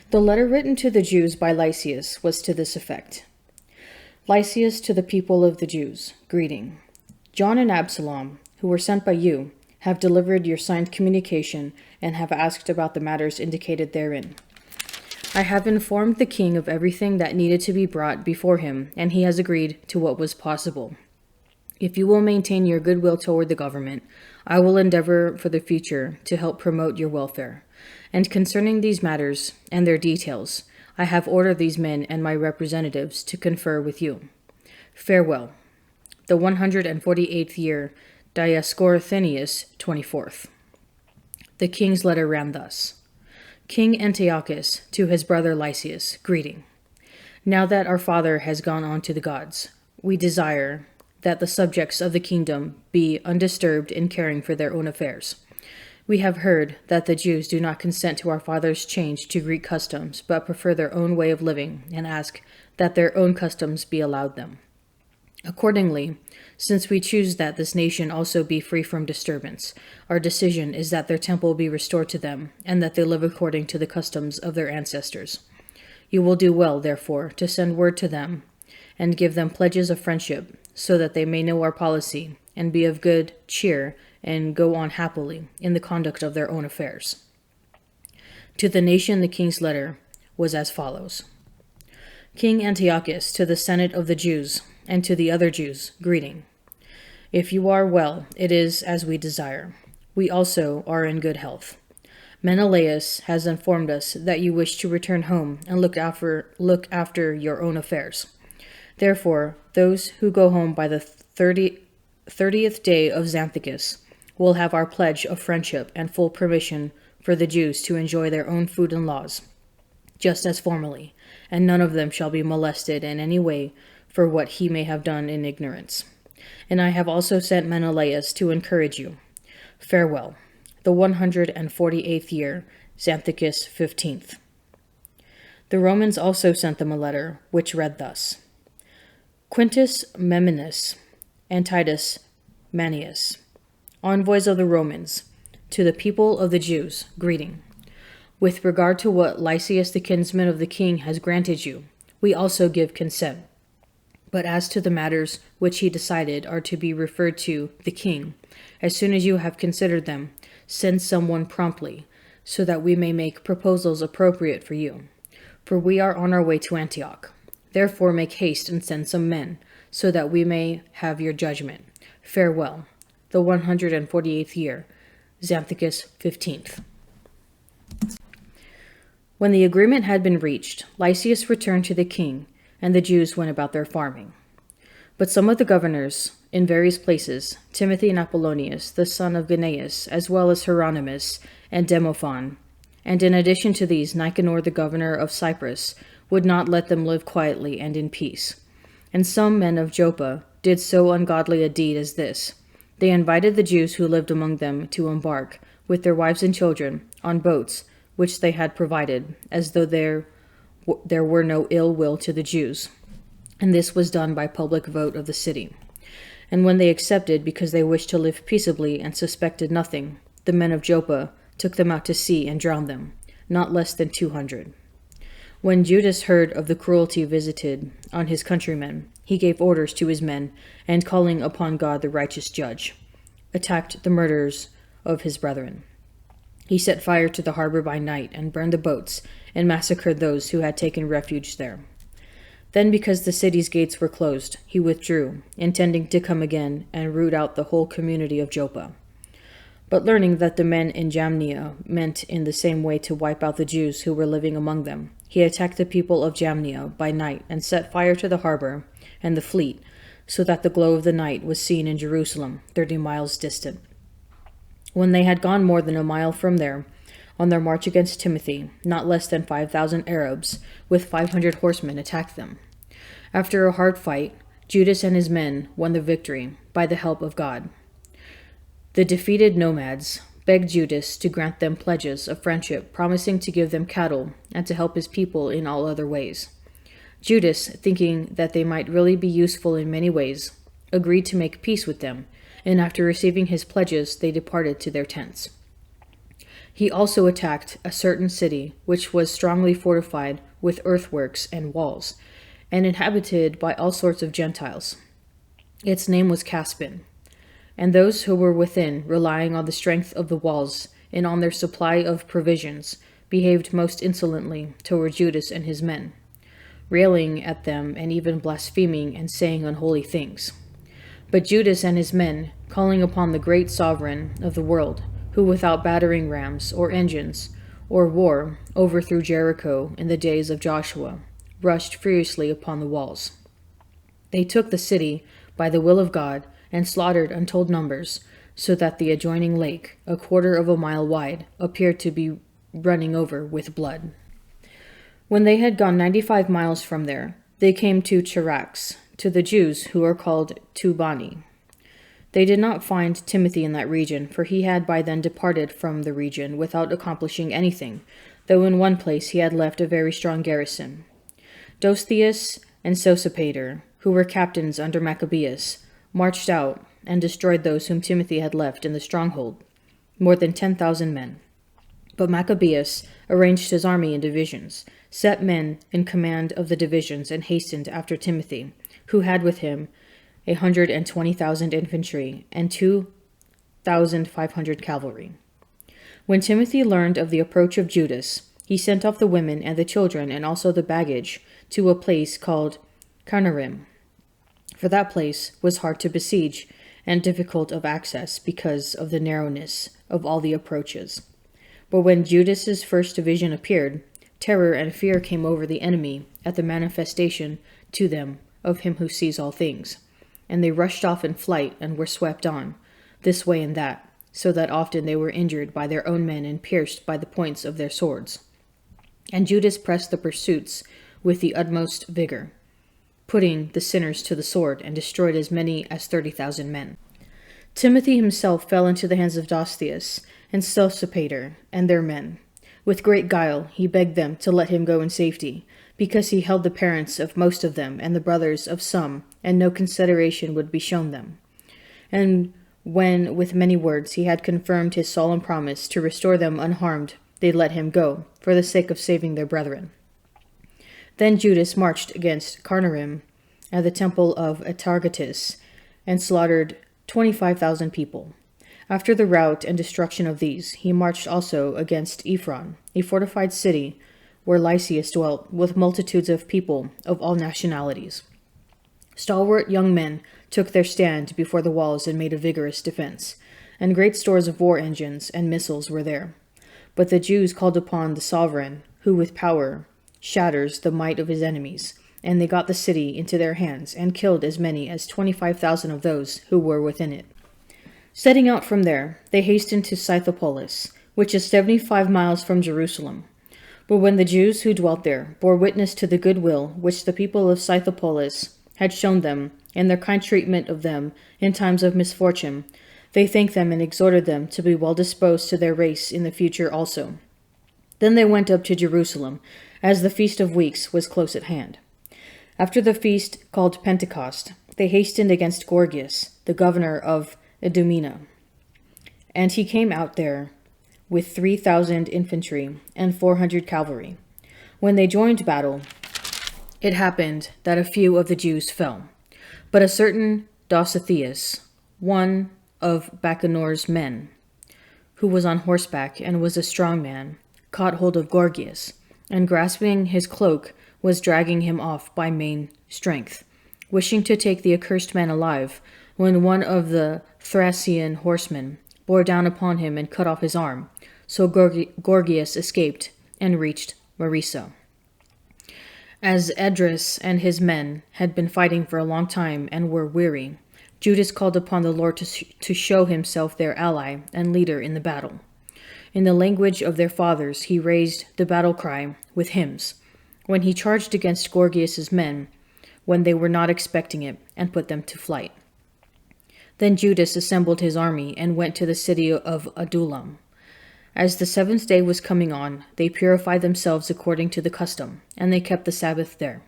The letter written to the Jews by Lysias was to this effect. Lysias to the people of the Jews, greeting. John and Absalom, who were sent by you, have delivered your signed communication and have asked about the matters indicated therein. I have informed the king of everything that needed to be brought before him, and he has agreed to what was possible. If you will maintain your goodwill toward the government, I will endeavor for the future to help promote your welfare. And concerning these matters and their details, I have ordered these men and my representatives to confer with you. Farewell. The 148th year, Dioscorithenius 24th. The king's letter ran thus. King Antiochus to his brother Lysias, greeting. Now that our father has gone on to the gods, we desire that the subjects of the kingdom be undisturbed in caring for their own affairs. We have heard that the Jews do not consent to our father's change to Greek customs, but prefer their own way of living, and ask that their own customs be allowed them. Accordingly, since we choose that this nation also be free from disturbance, our decision is that their temple be restored to them, and that they live according to the customs of their ancestors. You will do well, therefore, to send word to them, and give them pledges of friendship, so that they may know our policy, and be of good cheer, and go on happily in the conduct of their own affairs. To the nation the king's letter was as follows. King Antiochus to the Senate of the Jews, and to the other Jews, greeting. If you are well, it is as we desire. We also are in good health. Menelaus has informed us that you wish to return home and look after your own affairs. Therefore, those who go home by the 30th day of Xanthicus will have our pledge of friendship and full permission for the Jews to enjoy their own food and laws, just as formerly, and none of them shall be molested in any way for what he may have done in ignorance. And I have also sent Menelaus to encourage you. Farewell. The 148th year, Xanthicus 15th. The Romans also sent them a letter, which read thus. Quintus Meminus and Titus Manius, envoys of the Romans, to the people of the Jews, greeting. With regard to what Lysias the kinsman of the king has granted you, we also give consent. But as to the matters which he decided are to be referred to the king, as soon as you have considered them, send someone promptly, so that we may make proposals appropriate for you. For we are on our way to Antioch. Therefore make haste and send some men, so that we may have your judgment. Farewell. The 148th year, Xanthicus 15th. When the agreement had been reached, Lysias returned to the king, and the Jews went about their farming. But some of the governors in various places, Timothy and Apollonius, the son of Gnaeus, as well as Hieronymus and Demophon, and in addition to these, Nicanor the governor of Cyprus, would not let them live quietly and in peace. And some men of Joppa did so ungodly a deed as this. They invited the Jews who lived among them to embark, with their wives and children, on boats which they had provided, as though there were no ill will to the Jews. And this was done by public vote of the city. And when they accepted, because they wished to live peaceably and suspected nothing, the men of Joppa took them out to sea and drowned them, not less than 200. When Judas heard of the cruelty visited on his countrymen, he gave orders to his men, and calling upon God the righteous judge, attacked the murderers of his brethren. He set fire to the harbor by night and burned the boats, and massacred those who had taken refuge there. Then, because the city's gates were closed, he withdrew, intending to come again and root out the whole community of Joppa. But learning that the men in Jamnia meant in the same way to wipe out the Jews who were living among them, he attacked the people of Jamnia by night and set fire to the harbor and the fleet, so that the glow of the night was seen in Jerusalem, 30 miles distant. When they had gone more than a mile from there, on their march against Timothy, not less than 5,000 Arabs, with 500 horsemen, attacked them. After a hard fight, Judas and his men won the victory by the help of God. The defeated nomads begged Judas to grant them pledges of friendship, promising to give them cattle and to help his people in all other ways. Judas, thinking that they might really be useful in many ways, agreed to make peace with them, and after receiving his pledges, they departed to their tents. He also attacked a certain city which was strongly fortified with earthworks and walls, and inhabited by all sorts of Gentiles. Its name was Caspin. And those who were within, relying on the strength of the walls and on their supply of provisions, behaved most insolently toward Judas and his men, railing at them and even blaspheming and saying unholy things. But Judas and his men, calling upon the great sovereign of the world, who without battering rams or engines or war overthrew Jericho in the days of Joshua, rushed furiously upon the walls. They took the city by the will of God and slaughtered untold numbers, so that the adjoining lake, 1/4 of a mile wide, appeared to be running over with blood. When they had gone 95 miles from there, they came to Charax, to the Jews who are called Tubani. They did not find Timothy in that region, for he had by then departed from the region without accomplishing anything, though in one place he had left a very strong garrison. Dostheus and Sosipater, who were captains under Maccabeus, marched out and destroyed those whom Timothy had left in the stronghold, more than 10,000 men. But Maccabeus arranged his army in divisions, set men in command of the divisions, and hastened after Timothy, who had with him 120,000 infantry and 2,500 cavalry. When Timothy learned of the approach of Judas, he sent off the women and the children and also the baggage to a place called Carnarim, for that place was hard to besiege and difficult of access because of the narrowness of all the approaches. But when Judas's first division appeared, terror and fear came over the enemy at the manifestation to them of him who sees all things, and they rushed off in flight and were swept on, this way and that, so that often they were injured by their own men and pierced by the points of their swords. And Judas pressed the pursuits with the utmost vigor, putting the sinners to the sword, and destroyed as many as 30,000 men. Timothy himself fell into the hands of Dostheus and Sosipater and their men. With great guile he begged them to let him go in safety, because he held the parents of most of them and the brothers of some, and no consideration would be shown them. And when with many words he had confirmed his solemn promise to restore them unharmed, they let him go, for the sake of saving their brethren. Then Judas marched against Carnarim at the temple of Atargatis, and slaughtered 25,000 people. After the rout and destruction of these, he marched also against Ephron, a fortified city where Lysias dwelt, with multitudes of people of all nationalities. Stalwart young men took their stand before the walls and made a vigorous defense, and great stores of war engines and missiles were there. But the Jews called upon the sovereign, who with power shatters the might of his enemies, and they got the city into their hands, and killed as many as 25,000 of those who were within it. Setting out from there, they hastened to Scythopolis, which is 75 miles from Jerusalem. But when the Jews who dwelt there bore witness to the good will which the people of Scythopolis had shown them, and their kind treatment of them in times of misfortune, they thanked them and exhorted them to be well disposed to their race in the future also. Then they went up to Jerusalem, as the Feast of Weeks was close at hand. After the feast called Pentecost, they hastened against Gorgias, the governor of Idumea, and he came out there with 3,000 infantry and 400 cavalry. When they joined battle, it happened that a few of the Jews fell, but a certain Dositheus, one of Bacanor's men, who was on horseback and was a strong man, caught hold of Gorgias, and grasping his cloak, was dragging him off by main strength, wishing to take the accursed man alive, when one of the Thracian horsemen bore down upon him and cut off his arm. So Gorgias escaped and reached Marisa. As Esdras and his men had been fighting for a long time and were weary, Judas called upon the Lord to show himself their ally and leader in the battle. In the language of their fathers, he raised the battle cry with hymns, when he charged against Gorgias's men, when they were not expecting it, and put them to flight. Then Judas assembled his army and went to the city of Adullam. As the 7th day was coming on, they purified themselves according to the custom, and they kept the Sabbath there.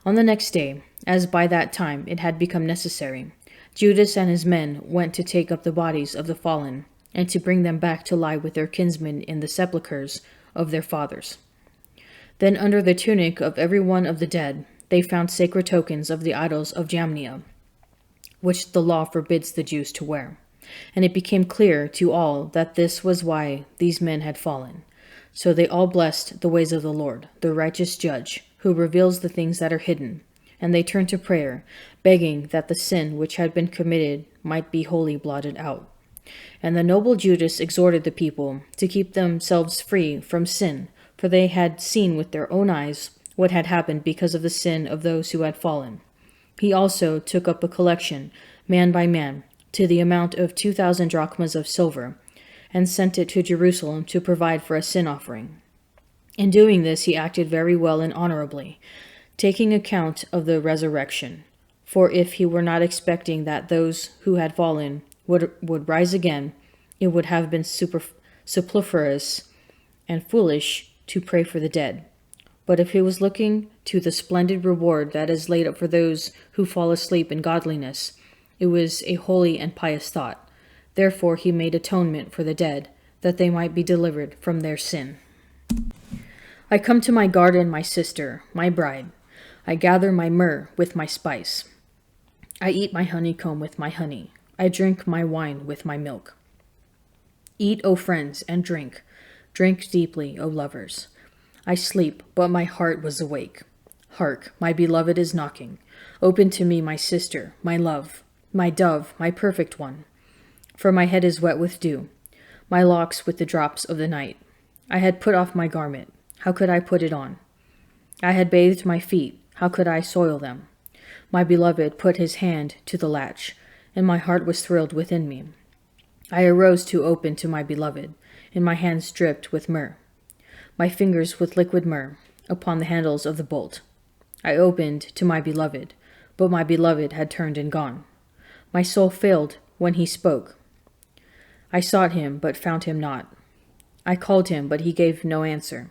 On the next day, as by that time it had become necessary, Judas and his men went to take up the bodies of the fallen, and to bring them back to lie with their kinsmen in the sepulchres of their fathers. Then under the tunic of every one of the dead they found sacred tokens of the idols of Jamnia, which the law forbids the Jews to wear. And it became clear to all that this was why these men had fallen. So they all blessed the ways of the Lord, the righteous judge, who reveals the things that are hidden. And they turned to prayer, begging that the sin which had been committed might be wholly blotted out. And the noble Judas exhorted the people to keep themselves free from sin, for they had seen with their own eyes what had happened because of the sin of those who had fallen. He also took up a collection, man by man, to the amount of 2,000 drachmas of silver, and sent it to Jerusalem to provide for a sin offering. In doing this he acted very well and honorably, taking account of the resurrection. For if he were not expecting that those who had fallen would rise again, it would have been superfluous and foolish to pray for the dead. But if he was looking to the splendid reward that is laid up for those who fall asleep in godliness, it was a holy and pious thought. Therefore he made atonement for the dead, that they might be delivered from their sin. I come to my garden, my sister, my bride. I gather my myrrh with my spice. I eat my honeycomb with my honey. I drink my wine with my milk. Eat, O friends, and drink. Drink deeply, O lovers. I sleep, but my heart was awake. Hark, my beloved is knocking. Open to me, my sister, my love, my dove, my perfect one. For my head is wet with dew, my locks with the drops of the night. I had put off my garment. How could I put it on? I had bathed my feet. How could I soil them? My beloved put his hand to the latch, and my heart was thrilled within me. I arose to open to my beloved, and my hands dripped with myrrh, my fingers with liquid myrrh, upon the handles of the bolt. I opened to my beloved, but my beloved had turned and gone. My soul failed when he spoke. I sought him, but found him not. I called him, but he gave no answer.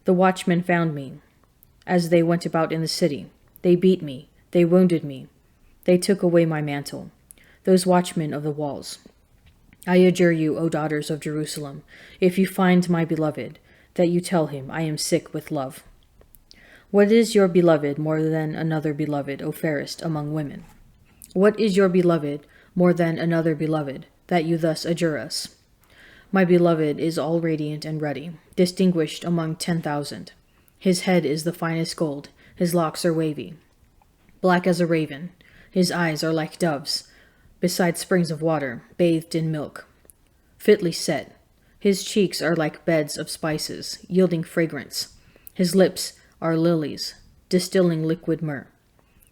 The watchmen found me, as they went about in the city. They beat me, they wounded me. They took away my mantle, those watchmen of the walls. I adjure you, O daughters of Jerusalem, if you find my beloved, that you tell him I am sick with love. What is your beloved more than another beloved, O fairest among women? What is your beloved more than another beloved, that you thus adjure us? My beloved is all radiant and ruddy, distinguished among 10,000. His head is the finest gold, his locks are wavy, black as a raven. His eyes are like doves, beside springs of water, bathed in milk, fitly set. His cheeks are like beds of spices, yielding fragrance. His lips are lilies, distilling liquid myrrh.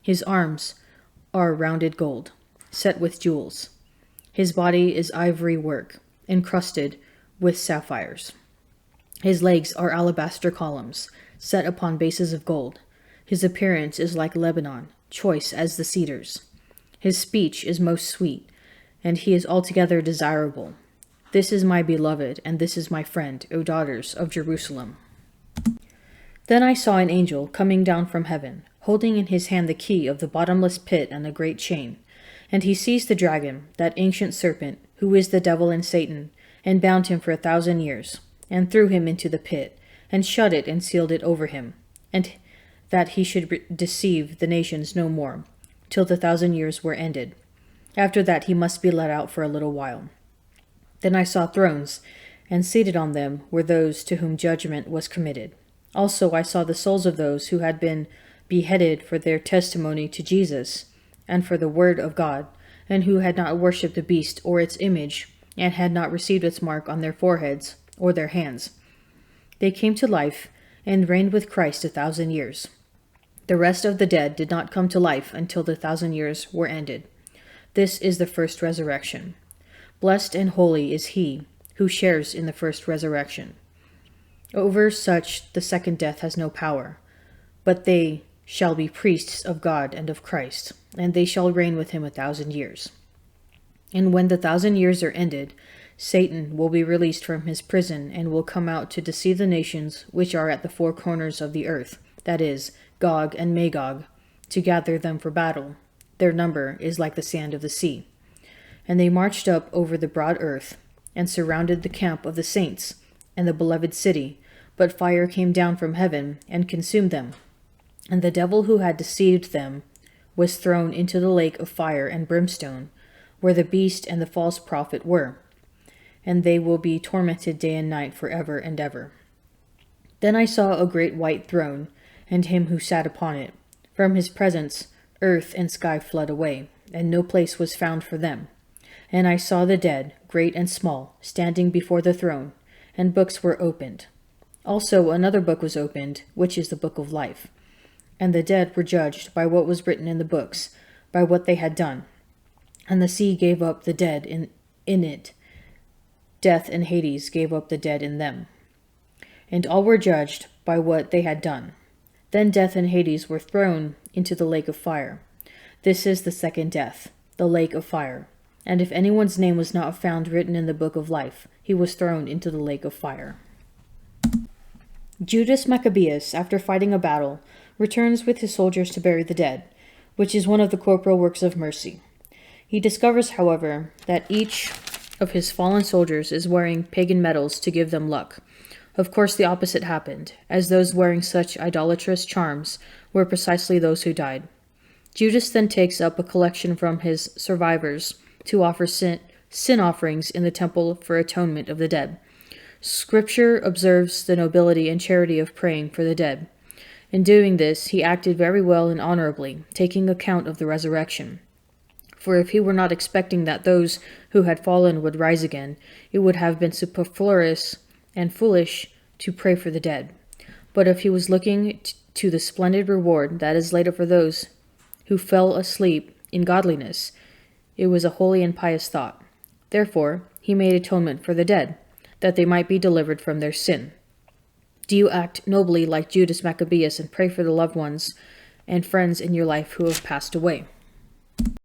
His arms are rounded gold, set with jewels. His body is ivory work, encrusted with sapphires. His legs are alabaster columns, set upon bases of gold. His appearance is like Lebanon, choice as the cedars. His speech is most sweet, and he is altogether desirable. This is my beloved, and this is my friend, O daughters of Jerusalem. Then I saw an angel coming down from heaven, holding in his hand the key of the bottomless pit and a great chain. And he seized the dragon, that ancient serpent, who is the devil and Satan, and bound him for 1,000 years, and threw him into the pit, and shut it and sealed it over him, and that he should deceive the nations no more, till the 1,000 years were ended. After that he must be let out for a little while. Then I saw thrones, and seated on them were those to whom judgment was committed. Also I saw the souls of those who had been beheaded for their testimony to Jesus, and for the word of God, and who had not worshipped the beast or its image, and had not received its mark on their foreheads or their hands. They came to life, and reigned with Christ 1,000 years. The rest of the dead did not come to life until the 1,000 years were ended. This is the first resurrection. Blessed and holy is he who shares in the first resurrection. Over such the second death has no power, but they shall be priests of God and of Christ, and they shall reign with him 1,000 years. And when the 1,000 years are ended, Satan will be released from his prison and will come out to deceive the nations which are at the four corners of the earth, that is, Gog and Magog, to gather them for battle. Their number is like the sand of the sea. And they marched up over the broad earth, and surrounded the camp of the saints, and the beloved city. But fire came down from heaven, and consumed them. And the devil who had deceived them was thrown into the lake of fire and brimstone, where the beast and the false prophet were. And they will be tormented day and night forever and ever. Then I saw a great white throne, and him who sat upon it. From his presence earth and sky fled away, and no place was found for them. And I saw the dead, great and small, standing before the throne, and books were opened. Also another book was opened, which is the book of life. And the dead were judged by what was written in the books, by what they had done. And the sea gave up the dead in it. Death and Hades gave up the dead in them. And all were judged by what they had done. Then death and Hades were thrown into the lake of fire. This is the second death, the lake of fire. And if anyone's name was not found written in the book of life, he was thrown into the lake of fire. Judas Maccabeus, after fighting a battle, returns with his soldiers to bury the dead, which is one of the corporal works of mercy. He discovers, however, that each of his fallen soldiers is wearing pagan medals to give them luck. Of course, the opposite happened, as those wearing such idolatrous charms were precisely those who died. Judas then takes up a collection from his survivors to offer sin offerings in the temple for atonement of the dead. Scripture observes the nobility and charity of praying for the dead. In doing this, he acted very well and honorably, taking account of the resurrection. For if he were not expecting that those who had fallen would rise again, it would have been superfluous and foolish to pray for the dead. But if he was looking to the splendid reward that is laid up for those who fell asleep in godliness, it was a holy and pious thought. Therefore, he made atonement for the dead, that they might be delivered from their sin. Do you act nobly like Judas Maccabeus and pray for the loved ones and friends in your life who have passed away?